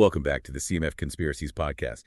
Welcome back to the CMF Conspiracies podcast.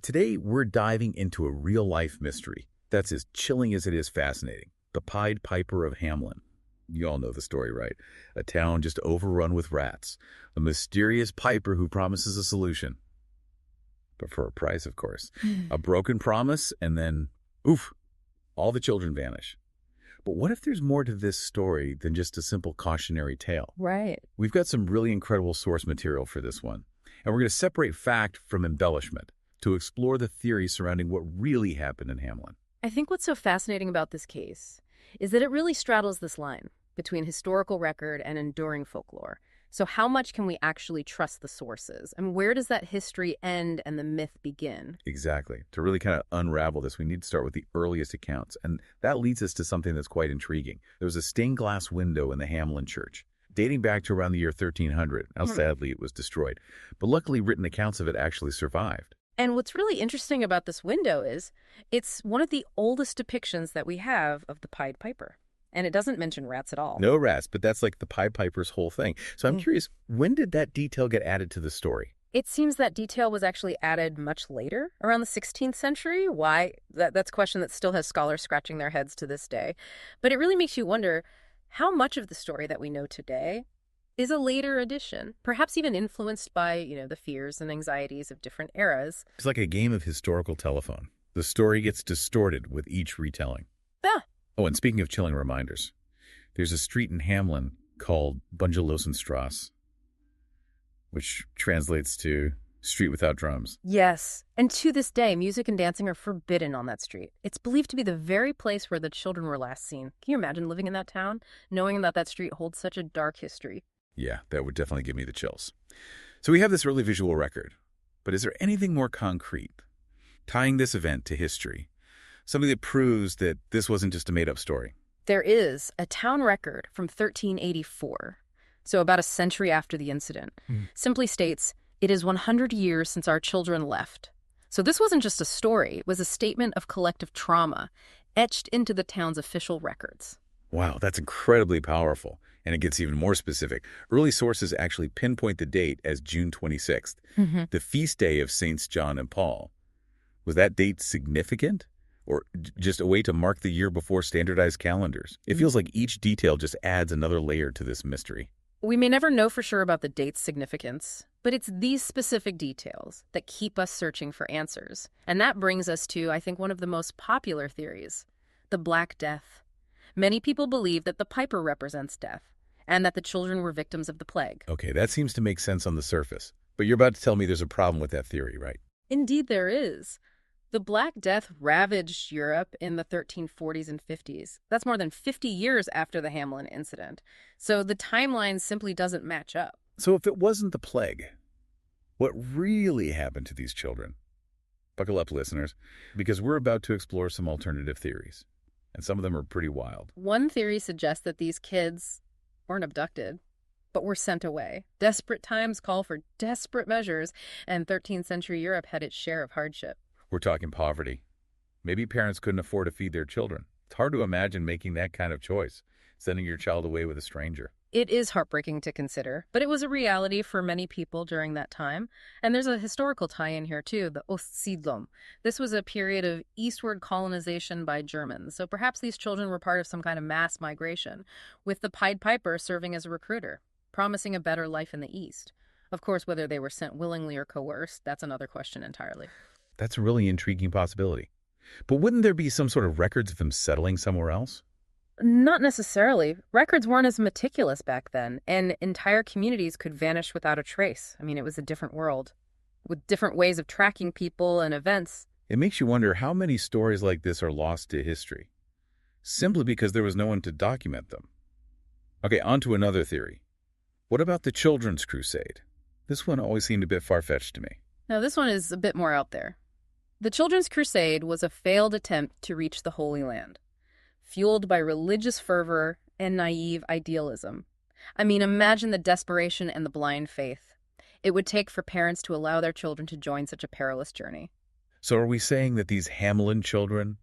Today we're diving into a real-life mystery that's as chilling as it is fascinating. The Pied Piper of Hamelin. You all know the story, right? A town just overrun with rats. A mysterious piper who promises a solution. But for a price, of course. A broken promise, and then, oof, all the children vanish. But what if there's more to this story than just a simple cautionary tale? Right. We've got some really incredible source material for this one, and we're going to separate fact from embellishment to explore the theory surrounding what really happened in Hamelin. I think what's so fascinating about this case is that it really straddles this line between historical record and enduring folklore. So how much can we actually trust the sources? And where does that history end and the myth begin? Exactly. To really kind of unravel this, we need to start with the earliest accounts, and that leads us to something that's quite intriguing. There was a stained glass window in the Hamelin church, dating back to around the year 1300. Now, sadly, it was destroyed, but luckily written accounts of it actually survived. And what's really interesting about this window is it's one of the oldest depictions that we have of the Pied Piper. And it doesn't mention rats at all. No rats, but that's like the Pied Piper's whole thing. So I'm curious, when did that detail get added to the story? It seems that detail was actually added much later, around the 16th century. Why? That's a question that still has scholars scratching their heads to this day. But it really makes you wonder how much of the story that we know today is a later addition, perhaps even influenced by, the fears and anxieties of different eras. It's like a game of historical telephone. The story gets distorted with each retelling. Yeah. Oh, and speaking of chilling reminders, there's a street in Hamelin called Bungelosenstrasse, which translates to street without drums. Yes. And to this day, music and dancing are forbidden on that street. It's believed to be the very place where the children were last seen. Can you imagine living in that town, knowing that that street holds such a dark history? Yeah, that would definitely give me the chills. So we have this early visual record, but is there anything more concrete, tying this event to history? Something that proves that this wasn't just a made-up story. There is a town record from 1384, so about a century after the incident. Simply states, "It is 100 years since our children left." So this wasn't just a story, it was a statement of collective trauma etched into the town's official records. Wow, that's incredibly powerful. And it gets even more specific. Early sources actually pinpoint the date as June 26th, the feast day of Saints John and Paul. Was that date significant? Or just a way to mark the year before standardized calendars? It feels like each detail just adds another layer to this mystery. We may never know for sure about the date's significance, but it's these specific details that keep us searching for answers. And that brings us to, I think, one of the most popular theories, the Black Death. Many people believe that the Piper represents death, and that the children were victims of the plague. Okay, that seems to make sense on the surface. But you're about to tell me there's a problem with that theory, right? Indeed there is. The Black Death ravaged Europe in the 1340s and 50s. That's more than 50 years after the Hamelin incident. So the timeline simply doesn't match up. So if it wasn't the plague, what really happened to these children? Buckle up, listeners, because we're about to explore some alternative theories. And some of them are pretty wild. One theory suggests that these kids weren't abducted, but were sent away. Desperate times call for desperate measures, and 13th century Europe had its share of hardship. We're talking poverty. Maybe parents couldn't afford to feed their children. It's hard to imagine making that kind of choice, sending your child away with a stranger. It is heartbreaking to consider, but it was a reality for many people during that time. And there's a historical tie-in here too, the Ostsiedlung. This was a period of eastward colonization by Germans, so perhaps these children were part of some kind of mass migration, with the Pied Piper serving as a recruiter, promising a better life in the East. Of course, whether they were sent willingly or coerced, that's another question entirely. That's a really intriguing possibility. But wouldn't there be some sort of records of them settling somewhere else? Not necessarily. Records weren't as meticulous back then, and entire communities could vanish without a trace. I mean, it was a different world, with different ways of tracking people and events. It makes you wonder how many stories like this are lost to history, simply because there was no one to document them. Okay, on to another theory. What about the Children's Crusade? This one always seemed a bit far-fetched to me. Now, this one is a bit more out there. The Children's Crusade was a failed attempt to reach the Holy Land, fueled by religious fervor and naive idealism. I mean, imagine the desperation and the blind faith it would take for parents to allow their children to join such a perilous journey. So are we saying that these Hamelin children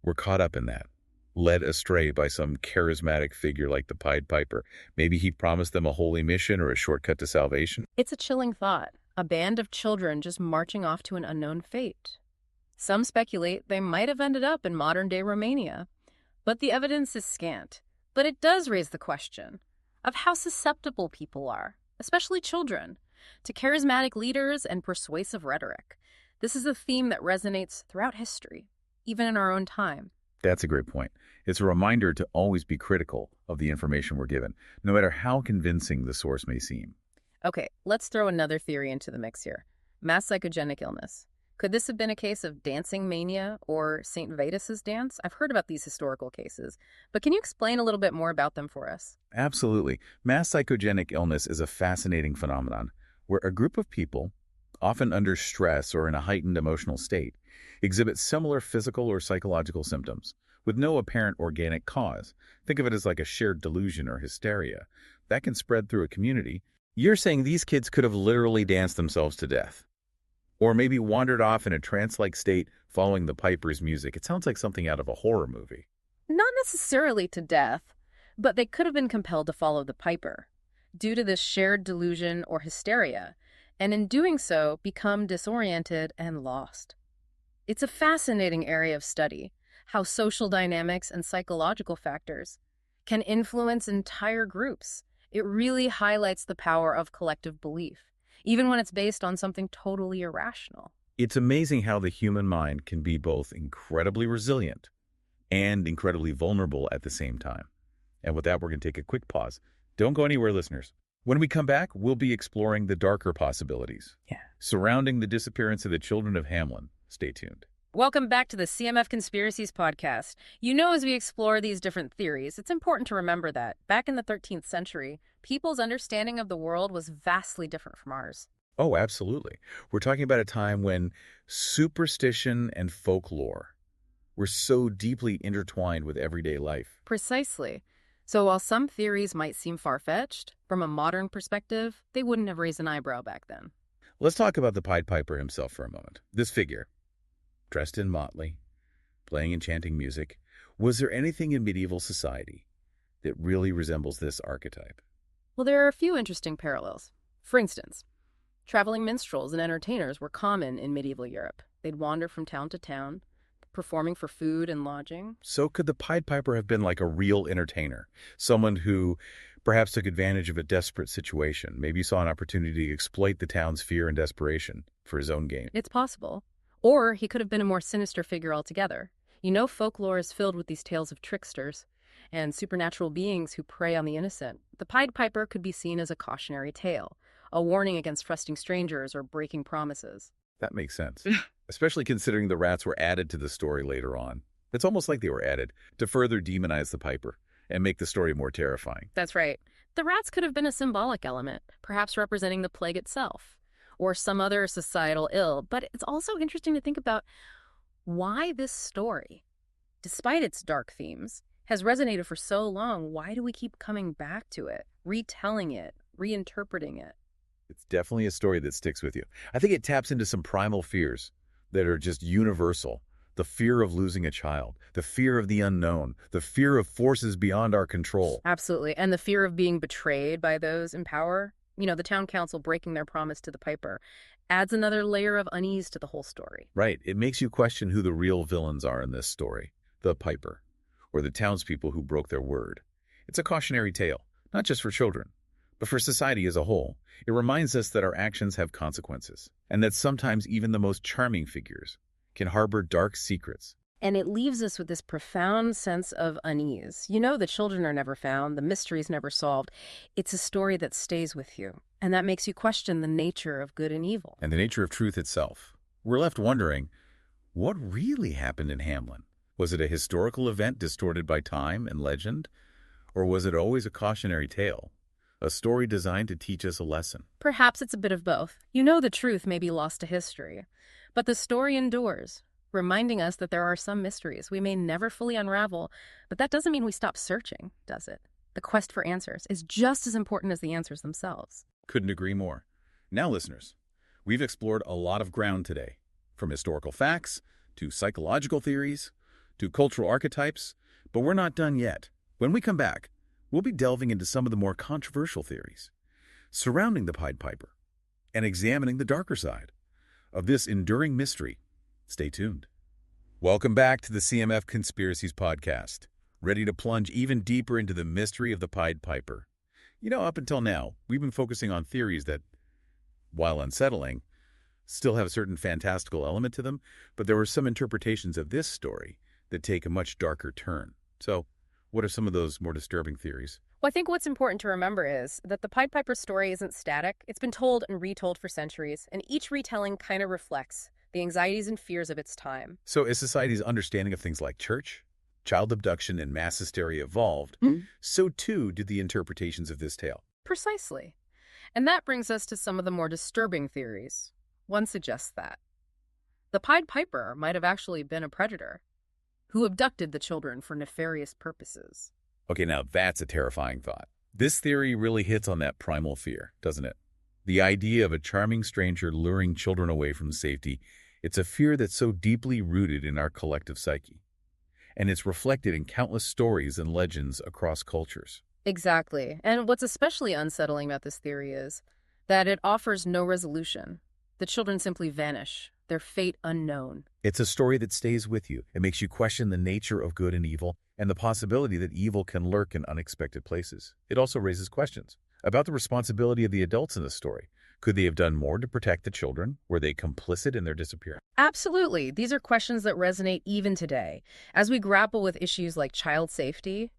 were caught up in that? led astray by some charismatic figure like the Pied Piper. Maybe he promised them a holy mission or a shortcut to salvation. It's a chilling thought. A band of children just marching off to an unknown fate. Some speculate they might have ended up in modern-day Romania, but the evidence is scant. But it does raise the question of how susceptible people are, especially children, to charismatic leaders and persuasive rhetoric. This is a theme that resonates throughout history, even in our own time. That's a great point. It's a reminder to always be critical of the information we're given, no matter how convincing the source may seem. Okay, let's throw another theory into the mix here. Mass psychogenic illness. Could this have been a case of dancing mania or St. Vitus's dance? I've heard about these historical cases, but can you explain a little bit more about them for us? Absolutely. Mass psychogenic illness is a fascinating phenomenon where a group of people, often under stress or in a heightened emotional state, exhibit similar physical or psychological symptoms with no apparent organic cause. Think of it as like a shared delusion or hysteria. That can spread through a community. You're saying these kids could have literally danced themselves to death, or maybe wandered off in a trance-like state following the Piper's music. It sounds like something out of a horror movie. Not necessarily to death, but they could have been compelled to follow the Piper due to this shared delusion or hysteria, and in doing so, become disoriented and lost. It's a fascinating area of study, how social dynamics and psychological factors can influence entire groups. It really highlights the power of collective belief, even when it's based on something totally irrational. It's amazing how the human mind can be both incredibly resilient and incredibly vulnerable at the same time. And with that, we're going to take a quick pause. Don't go anywhere, listeners. When we come back, we'll be exploring the darker possibilities surrounding the disappearance of the children of Hamelin. Stay tuned. Welcome back to the CMF Conspiracies podcast. You know, as we explore these different theories, it's important to remember that back in the 13th century, people's understanding of the world was vastly different from ours. Oh, absolutely. We're talking about a time when superstition and folklore were so deeply intertwined with everyday life. Precisely. So while some theories might seem far-fetched, from a modern perspective, they wouldn't have raised an eyebrow back then. Let's talk about the Pied Piper himself for a moment. This figure, dressed in motley, playing enchanting music. Was there anything in medieval society that really resembles this archetype? Well, there are a few interesting parallels. For instance, traveling minstrels and entertainers were common in medieval Europe. They'd wander from town to town, performing for food and lodging. So could the Pied Piper have been like a real entertainer, someone who perhaps took advantage of a desperate situation, maybe saw an opportunity to exploit the town's fear and desperation for his own gain? It's possible. Or he could have been a more sinister figure altogether. You know, folklore is filled with these tales of tricksters and supernatural beings who prey on the innocent. The Pied Piper could be seen as a cautionary tale, a warning against trusting strangers or breaking promises. That makes sense, especially considering the rats were added to the story later on. It's almost like they were added to further demonize the Piper and make the story more terrifying. That's right. The rats could have been a symbolic element, perhaps representing the plague itself, or some other societal ill. But it's also interesting to think about why this story, despite its dark themes, has resonated for so long. Why do we keep coming back to it, retelling it, reinterpreting it? It's definitely a story that sticks with you. I think it taps into some primal fears that are just universal. The fear of losing a child, the fear of the unknown, the fear of forces beyond our control. Absolutely. And the fear of being betrayed by those in power. You know, the town council breaking their promise to the Piper adds another layer of unease to the whole story. Right. It makes you question who the real villains are in this story. The Piper, or the townspeople who broke their word. It's a cautionary tale, not just for children, but for society as a whole. It reminds us that our actions have consequences, and that sometimes even the most charming figures can harbor dark secrets. And it leaves us with this profound sense of unease. You know, the children are never found, the mystery's never solved. It's a story that stays with you, and that makes you question the nature of good and evil. And the nature of truth itself. We're left wondering, what really happened in Hamelin? Was it a historical event distorted by time and legend? Or was it always a cautionary tale? A story designed to teach us a lesson? Perhaps it's a bit of both. You know, the truth may be lost to history, but the story endures, reminding us that there are some mysteries we may never fully unravel, but that doesn't mean we stop searching, does it? The quest for answers is just as important as the answers themselves. Couldn't agree more. Now, listeners, we've explored a lot of ground today, from historical facts to psychological theories to cultural archetypes, But we're not done yet. When we come back, we'll be delving into some of the more controversial theories surrounding the Pied Piper and examining the darker side of this enduring mystery. Stay tuned. Welcome back to the CMF Conspiracies podcast, ready to plunge even deeper into the mystery of the Pied Piper. Up until now, we've been focusing on theories that, while unsettling, still have a certain fantastical element to them, but there were some interpretations of this story that take a much darker turn. So, what are some of those more disturbing theories? Well, I think what's important to remember is that the Pied Piper story isn't static. It's been told and retold for centuries, and each retelling kind of reflects the anxieties and fears of its time. So, as society's understanding of things like church, child abduction, and mass hysteria evolved, so too did the interpretations of this tale. Precisely. And that brings us to some of the more disturbing theories. One suggests that the Pied Piper might have actually been a predator who abducted the children for nefarious purposes. Okay, now that's a terrifying thought. This theory really hits on that primal fear, doesn't it? The idea of a charming stranger luring children away from safety, it's a fear that's so deeply rooted in our collective psyche. And it's reflected in countless stories and legends across cultures. Exactly. And what's especially unsettling about this theory is that it offers no resolution. The children simply vanish, their fate unknown. It's a story that stays with you. It makes you question the nature of good and evil and the possibility that evil can lurk in unexpected places. It also raises questions about the responsibility of the adults in the story. Could they have done more to protect the children? Were they complicit in their disappearance? Absolutely. These are questions that resonate even today as we grapple with issues like child safety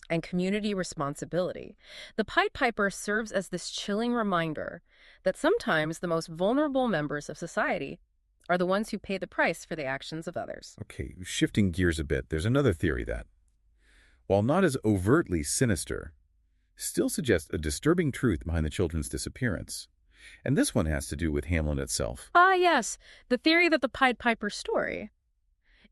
and community responsibility. The Pied Piper serves as this chilling reminder that sometimes the most vulnerable members of society are the ones who pay the price for the actions of others. Okay, shifting gears a bit, there's another theory that, while not as overtly sinister, still suggests a disturbing truth behind the children's disappearance. And this one has to do with Hamelin itself. Ah, yes. The theory that the Pied Piper story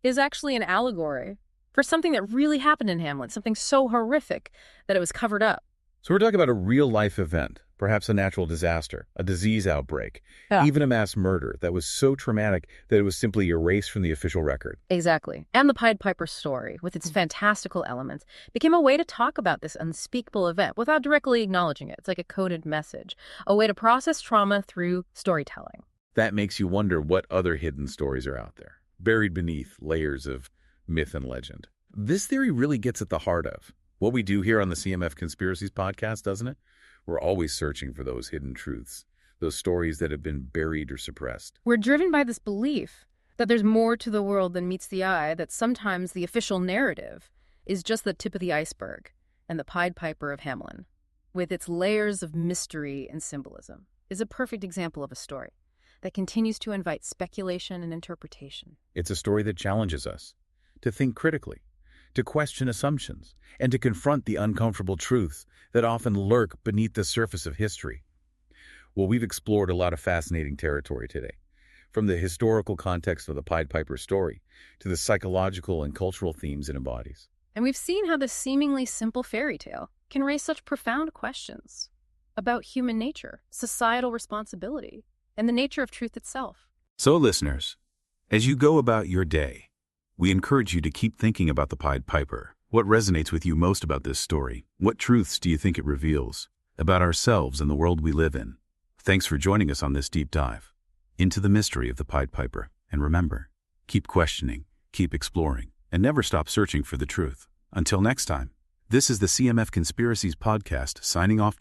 is actually an allegory for something that really happened in Hamelin, something so horrific that it was covered up. So we're talking about a real-life event, perhaps a natural disaster, a disease outbreak, even a mass murder that was so traumatic that it was simply erased from the official record. Exactly. And the Pied Piper story, with its fantastical elements, became a way to talk about this unspeakable event without directly acknowledging it. It's like a coded message, a way to process trauma through storytelling. That makes you wonder what other hidden stories are out there, buried beneath layers of myth and legend. This theory really gets at the heart of what we do here on the CMF Conspiracies podcast, doesn't it? We're always searching for those hidden truths, those stories that have been buried or suppressed. We're driven by this belief that there's more to the world than meets the eye, that sometimes the official narrative is just the tip of the iceberg, and the Pied Piper of Hamelin, with its layers of mystery and symbolism, is a perfect example of a story that continues to invite speculation and interpretation. It's a story that challenges us to think critically, to question assumptions, and to confront the uncomfortable truths that often lurk beneath the surface of history. Well, we've explored a lot of fascinating territory today, from the historical context of the Pied Piper story to the psychological and cultural themes it embodies. And we've seen how this seemingly simple fairy tale can raise such profound questions about human nature, societal responsibility, and the nature of truth itself. So, listeners, as you go about your day, we encourage you to keep thinking about the Pied Piper. What resonates with you most about this story? What truths do you think it reveals about ourselves and the world we live in? Thanks for joining us on this deep dive into the mystery of the Pied Piper. And remember, keep questioning, keep exploring, and never stop searching for the truth. Until next time, this is the CMF Conspiracies podcast signing off.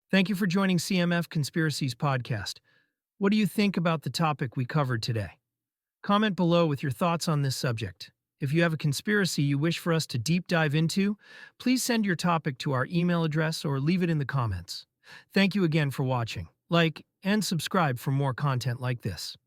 Thank you for joining CMF Conspiracies podcast. What do you think about the topic we covered today? Comment below with your thoughts on this subject. If you have a conspiracy you wish for us to deep dive into, please send your topic to our email address or leave it in the comments. Thank you again for watching. Like and subscribe for more content like this.